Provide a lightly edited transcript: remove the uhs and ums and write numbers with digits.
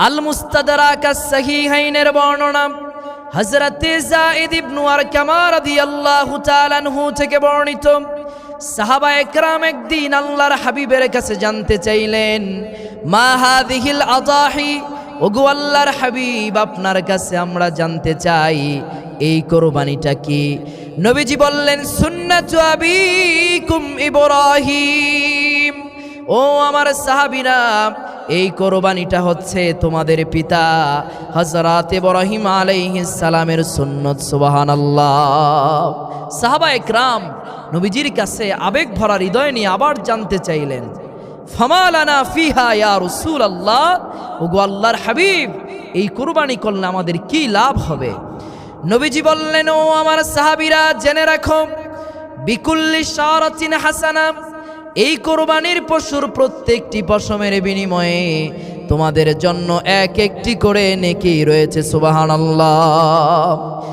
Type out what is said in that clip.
আল মুস্তাদরাক আস-সহিহাইনের বর্ণনা হযরত যায়েদ ইবনে আরকামা রাদিয়াল্লাহু তাআলা আনহু থেকে বর্ণিত। সাহাবা একরাম একদিন আল্লাহর হাবিবের কাছে জানতে চাইলেন, মা হাযিহিল আযাহি, ওগো আল্লাহর হাবিব আপনার কাছে আমরা জানতে চাই এই কুরবানিটা কি? নবীজি বললেন, সুন্নাতু আবিকুম ইব্রাহিম। ও আমার সাহাবীরা, এই কোরবানিটা হচ্ছে তোমাদের পিতা হযরত ইব্রাহিম আলাইহিস সালামের সুন্নত। সুবহানাল্লাহ। সাহাবা একরাম নবীজির কাছে আবেগ ভরা হৃদয় নিয়ে আবার জানতে চাইলেন, ফামা লানা ফিহা ইয়া রাসূলুল্লাহ, ওগো আল্লাহর হাবিব এই কুরবানি করলে আমাদের কি লাভ হবে? নবীজি বললেন, ও আমার সাহাবীরা জেনে রাখো, বিকুল্লি শারাতিন হাসানা, এই কোরবানির পশুর প্রত্যেকটি পশমের বিনিময়ে তোমাদের জন্য এক একটি করে নেকি রয়েছে। সুবহানাল্লাহ।